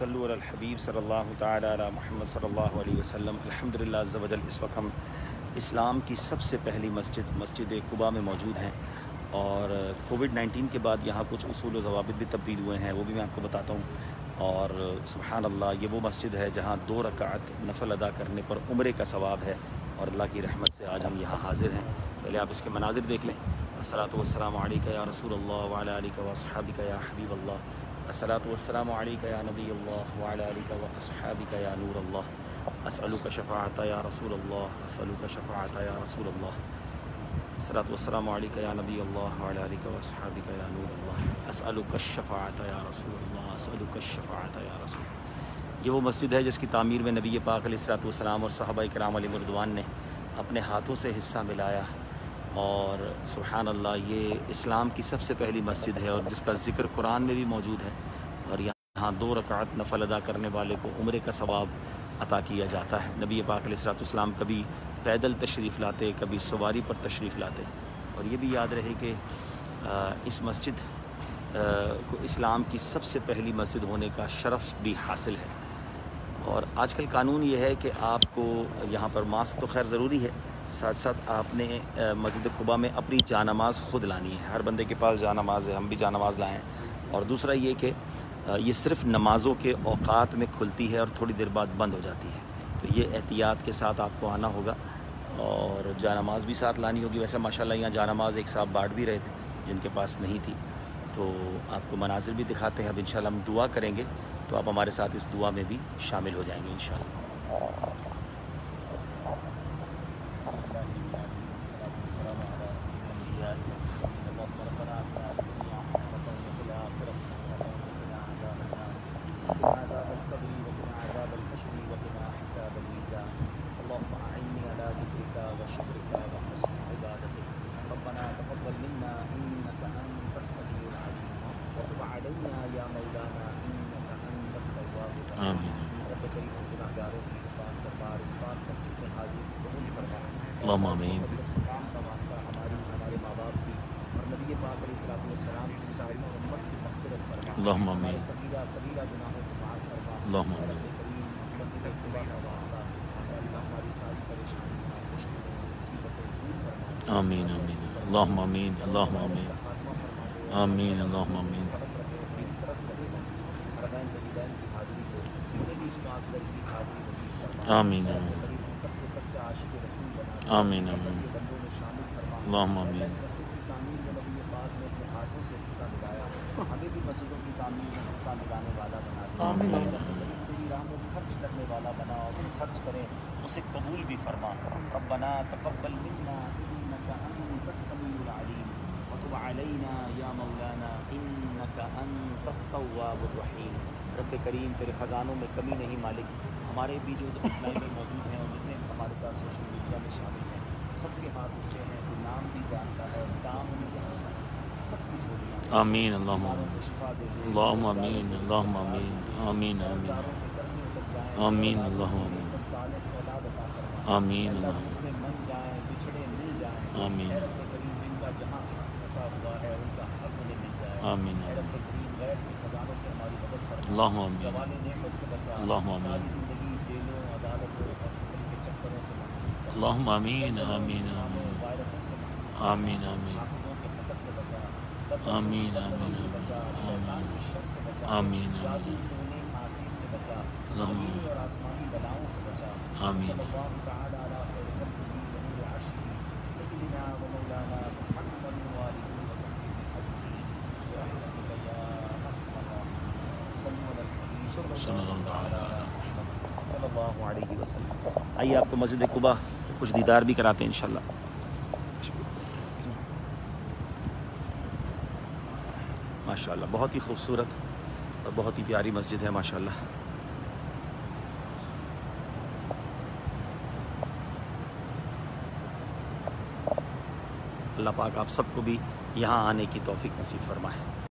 सल्लु अलल हबीब सल्लल्लाहु तआला अला मुहम्मद सल्लल्लाहु अलैहि वसल्लम। अल्हम्दुलिल्लाह अज़्ज़ा वजल इस वक्त हम इस्लाम की सबसे पहली मस्जिद कुबा में मौजूद हैं और कोविड-19 के बाद यहाँ कुछ उसूल व ज़वाबित भी तब्दील हुए हैं, वो भी मैं आपको बताता हूँ। और सुभान अल्लाह, ये वो मस्जिद है जहाँ 2 रकात नफल अदा करने पर उम्रे का सवाब है और अल्लाह की रहमत से आज हम यहाँ हाज़िर हैं। पहले आप इसके मनाज़िर देख लें। अस्सलातु वस्सलामु अलैका या रसूलल्लाह व अला आलिका व अस्हाबिका या हबीबल्लाह। अस्सलातु वस्सलामु अलैका या नबीयल्लाह व अला आलिका व अस्हाबिका या नूरल्लाह। अस्अलुका शफ़ाअता या रसूलल्लाह, अस्अलुका शफ़ाअता या रसूलल्लाह। अस्सलातु वस्सलामु अलैका या नबीयल्लाह व अला आलिका व अस्हाबिका या नूरल्लाह। अस्अलुका शफ़ाअता या रसूलल्लाह, अस्अलुका शफ़ाअता या रसूल। ये वो मस्जिद है जिसकी तामीर में नबी पाक अलैहिस्सलातु वस्सलाम और सहाबा इकराम अलैहिम रिदवान ने अपने हाथों से हिस्सा मिलाया। और सुभान अल्लाह, ये इस्लाम की सबसे पहली मस्जिद है और जिसका ज़िक्र कुरान में भी मौजूद है। और यहाँ 2 रकात नफल अदा करने वाले को उम्रे का सवाब अता किया जाता है। नबी पाक अलैहिस्सलातु वस्सलाम कभी पैदल तशरीफ़ लाते, कभी सवारी पर तशरीफ़ लाते। और ये भी याद रहे कि इस मस्जिद को इस्लाम की सबसे पहली मस्जिद होने का शरफ़ भी हासिल है। और आजकल कानून ये है कि आपको यहाँ पर मास्क तो खैर ज़रूरी है, साथ साथ आपने मस्जिद कुबा में अपनी जानमाज़ ख़ुद लानी है। हर बंदे के पास जानमाज़ है, हम भी जानमाज़ लाएँ हैं। और दूसरा ये कि ये सिर्फ़ नमाज़ों के औक़ात में खुलती है और थोड़ी देर बाद बंद हो जाती है, तो ये एहतियात के साथ आपको आना होगा और जानमाज़ भी साथ लानी होगी। वैसे माशाल्लाह यहाँ जानमाज़ एक साहब बांट भी रहे थे जिनके पास नहीं थी, तो आपको मनाज़िर भी दिखाते हैं। अब इंशाल्लाह हम दुआ करेंगे तो आप हमारे साथ इस दुआ में भी शामिल हो जाएंगे इंशाल्लाह। اللهم آمین۔ اللهم آمین۔ اللهم آمین۔ آمین آمین۔ اللهم آمین۔ اللهم آمین۔ آمین اللهم آمین۔ آمین آمین۔ آمین آمین۔ اللهم آمین۔ آمین۔ خرچ کرنے والا بنا اور خرچ کریں اسے قبول بھی فرما۔ ربنا تقبل منا انك انت السميع العليم وتب علينا يا مولانا انك انت التواب الرحيم۔ رب کریم، تیرے خزانوں میں کمی نہیں مالک۔ ہمارے بھی جو اسلائی میں موجود ہیں اور جتنے ہمارے ساتھ سوشل میڈیا میں شامل ہیں، سب کے ہاتھ اونچے ہیں، تو نام بھی جانتا ہے، کام بھی جانتا ہے، سب کچھ ہو گیا۔ آمین اللهم آمین۔ اللهم آمین۔ اللهم آمین۔ آمین آمین۔ آمین اللهم آمین۔ آمین اللهم آمین۔ آمین اللهم آمین۔ اللهم آمین۔ اللهم آمین۔ آمین آمین۔ آمین آمین۔ آمین آمین۔ آمین آمین۔ اللهم آمین۔ صلی اللہ علیہ وسلم۔ آئیے آپ کو مسجد قبا کچھ دیدار بھی کراتے ہیں انشاءاللہ۔ ماشاءاللہ بہت ہی خوبصورت اور بہت ہی پیاری مسجد ہے ماشاءاللہ۔ اللہ پاک آپ سب کو بھی یہاں آنے کی توفیق نصیب فرمائے۔